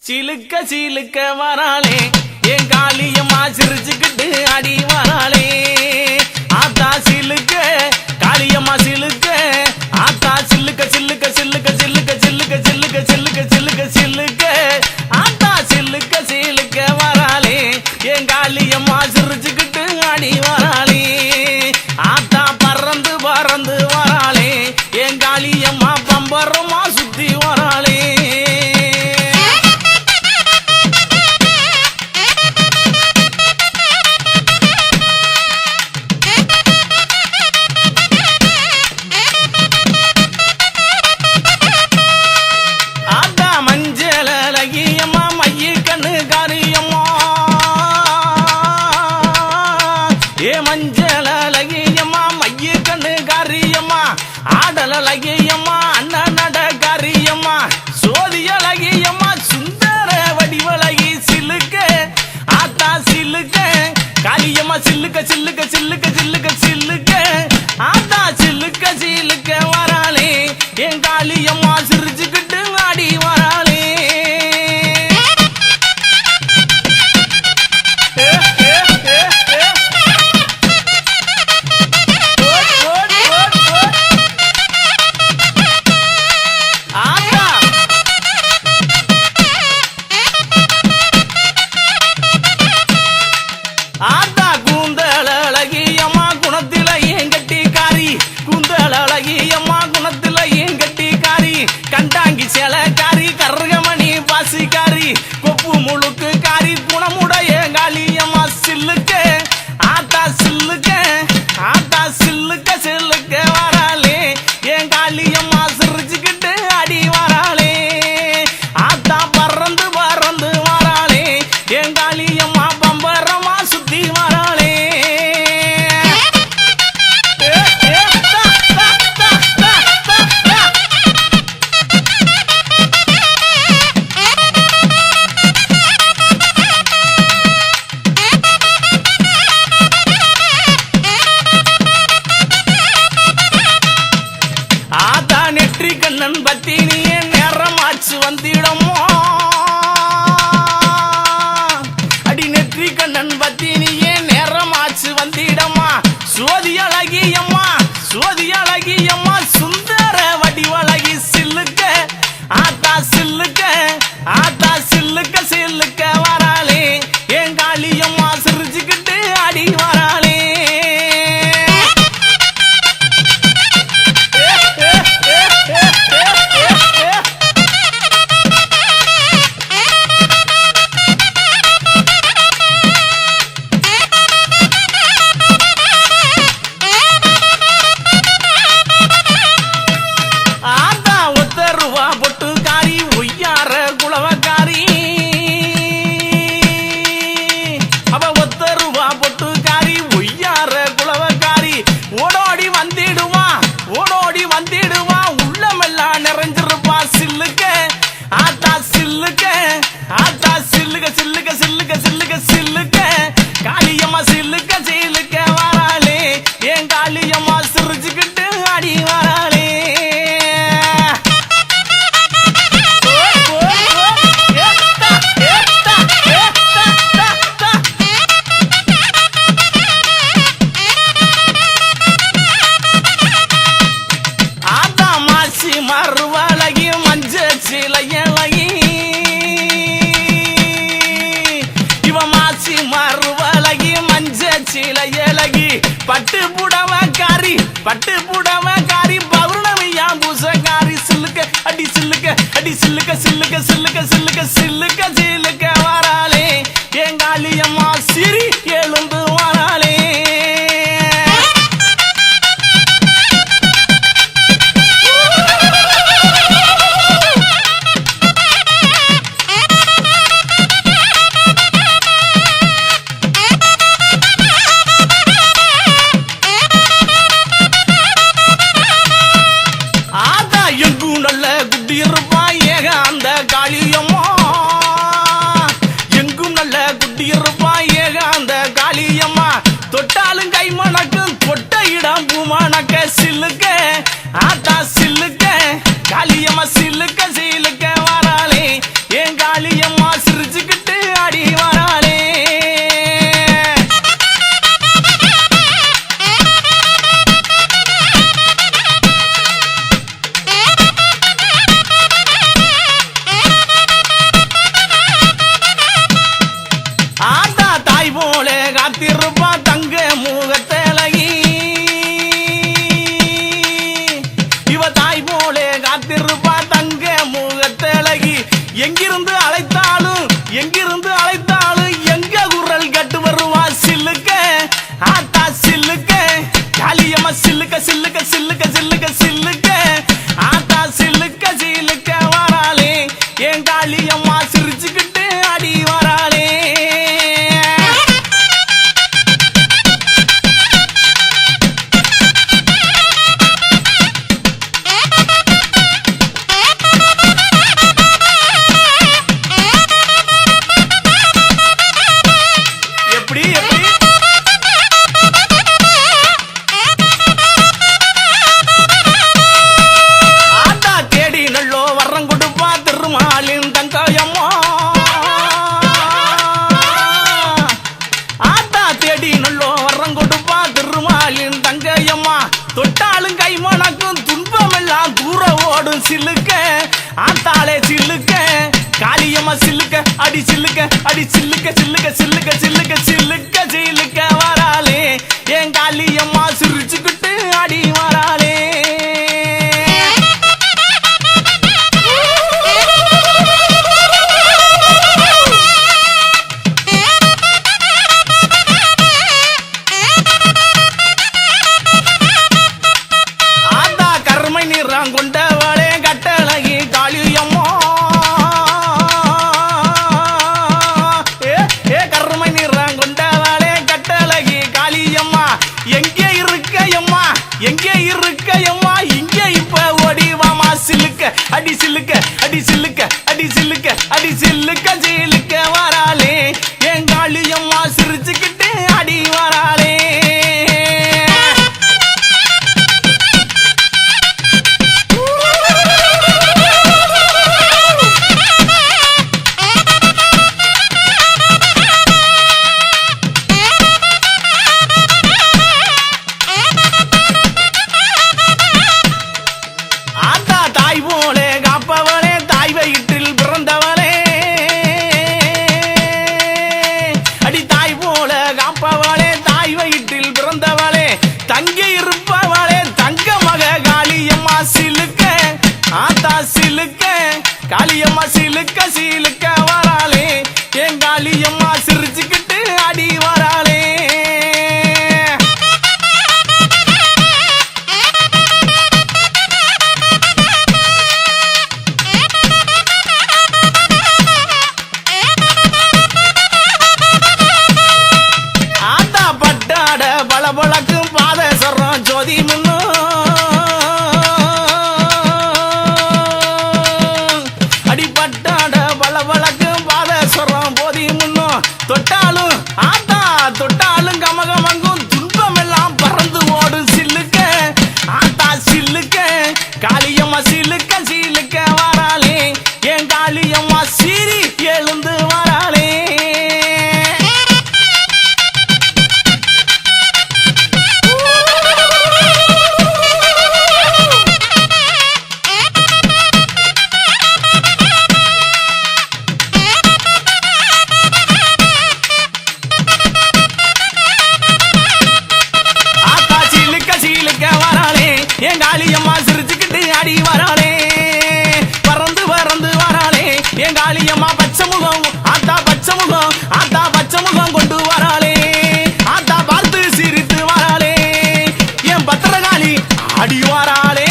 சிலுக்க சிலுக்க வராளே என் காளியம்மா சிரிச்சுக்கிட்டு அடி வராளே ஆத்தா சிலுக்க காளியம்மா சிலுக்க ஆத்தா சில்லுக்க சில்லுக்க சில்லுக்க சில்லுக்க சில்லுக்க சில்லுக்க சில்லுக்க சில்லுக்க சில்லுக்க ஆத்தா சில்லுக்க சிலுக்க வராளே என் காளியம்மா சிரிச்சுக்கிட்டு அடி வராளே ஆத்தா பறந்து பறந்து வராளே என் காளியம்மா பம்பரமா சுத்தி வராளே மஞ்சள் அழகியம்மா மைய கண்ணு காரியம்மா ஆடல் அழகியம்மா அண்ணன் நட காரியம்மா சோதி அழகியம்மா சுந்தர வடிவழகி சிலுக்க ஆத்தா சிலுக்க காளியம்மா சில்லுக்க சில்லுக்க சில்லுக்க சில்லுக்க சில்லுக்க ஆத்தா சில்லுக்க சிலுக்க வராளே என் காளியம்மா சிரிச்சுக்கிட்டு ஆடி வராளே ஆத்தா கூந்தல் அழகியம்மா குணத்தில ஏன் கட்டிக்காரி கூந்தல் அழகியம்மா குணத்தில ஏன் கட்டிக்காரி கண்டாங்கி சேலக்காரி கருகமணி பாசிக்காரி கொப்பு முழுக்கு காரி குணமுடைய காளியம்மா சில்லுக்க ஆத்தா சில்லுக்க ஆத்தா சில்லுக்க சில்லுக்க வராளே என் காளியம்மா சிரிச்சுக்கிட்டு அடி வராளே ஆத்தா பறந்து பறந்து வராளே என் காளியம்மா பம்பரமா சுத்தி வராளே ஆத்தா நெற்றி கண்ணன் பத்தினியே நேரமாச்சு வந்திடமோ அடி நெற்றி கண்ணன் பத்தினியே நேரமாச்சு வந்திடம்மா சோதி அழகியம்மா சோதி அழகியம்மா சுந்தர வடிவழகி சில்லுக்க ஆத்தா சில்லுக்க ஆத்தா சில்லுக்க சில்லுக்க வராளே என் காளியம்மா சிரிச்சுக்கிட்டு அடி வராளே ஓடோடி வந்திடுவா உள்ளமெல்லாம் நிறைஞ்சிருப்பா சில்லுக்க ஆத்தா சில்லுக்க ஆத்தா சில்லுக்க சில்லுக்க சில்லுக்க சில்லுக்க சில்லுக்க காளியம்மா சில்லுக்க சில்லுக்க வராளே என் காளியம்மா சிரிச்சுக்கிட்டு அடி வராளே மறுவழகி மஞ்ச சிலையழகி இவ மாசி மறுவழகி மஞ்ச சிலையழகி பட்டு புடவக்காரி பட்டு புடவக்காரி பௌர்ணமியா பூசக்காரி சில்லுக்க அடி சில்லுக்க அடி சில்லுக்க சில்லுக்க சில்லுக்க சில்லுக்க சில்லுக்க சில்லுக்க வராளே என் காளியம்மா சிரி எழுந்து வராளே எங்கும் நல்ல குட்டி இருப்பா ஏக அந்த காளியம்மா எங்கும் நல்ல குட்டி இருப்பா ஏக அந்த காளியம்மா எங்கிருந்து அழைத்தாலும் எங்கிருந்து அழைத்தாலும் எங்க குரல் கட்டு வருவா சில்லுக்க ஆத்தா சில்லுக்க காளியம்மா சில்லுக்க சில்லுக்க சில்லுக்க சில்லுக்க சில்லுக்க ஆத்தா சில்லுக்க சில்லுக்க வராளே என் காளியம்மா சிரிச்சுக்கிட்டு அடி வராளே தொட்டாலும் கைமணக்கும் துன்பம் எல்லாம் தூர ஓடும் சில்லுக்க ஆத்தாளே சில்லுக்க காளியம்மா சில்லுக்க அடி சில்லுக்க அடி சில்லுக்க சில்லுக்க சில்லுக்க சில்லுக்க சில்லுக்க சில்லுக்க வராளே என் காளியம்மா சிரிச்சுக்கிட்டு அடி வராளே கொண்டவளே கட்டழகி காளியம்மா கருமை நிறம் கொண்டவளே கட்டழகி காளியம்மா எங்கே இருக்கையம்மா எங்கே இருக்கையம்மா இங்கே இப்ப ஓடிவாமா சில்லுக்க அடி சில்லுக்க அடி சில்லுக்க அடி சில்லுக்க அடி சில்லுக்க சில்லுக்க வராளே என் காளியம்மா சிரிச்சுக்கிட்டு அடி வராளே தங்கி இருப்பவளே தங்க மக காளியம்மா சிலுக்க ஆத்தா சிலுக்க காளியம்மா சிலுக்க சிலுக்க வராளே என் காளியம்மா சிரிச்சுக்கிட்டு அடி வராளே ஆத்தா பட்டாட பளபளக்கும் ஜோதி முன்னு அடிப்பட்டாட பளபளக்கும் பாதேஸ்வரம் போதி முன்னு தொட்டாலும் ஆத்தா தொட்டாலும் கமகமங்கும் துன்பம் எல்லாம் பறந்து ஓடும் சில்லுக்க ஆத்தா சில்லுக்க காளியம்மா சில்லுக்க சில்லுக்க வராளே என் காளியம்மா சீரி எழுந்து வராளே என் காளியம்மா சிரிச்சுக்கிட்டு அடி வராளே பறந்து பறந்து வராளே என் காளியம்மா பச்சை முகம் ஆத்தா பச்சை முகம் ஆத்தா பச்சை முகம் கொண்டு வராளே ஆத்தா பார்த்து சிரித்து வராளே என் பத்திரகாளி அடி வராளே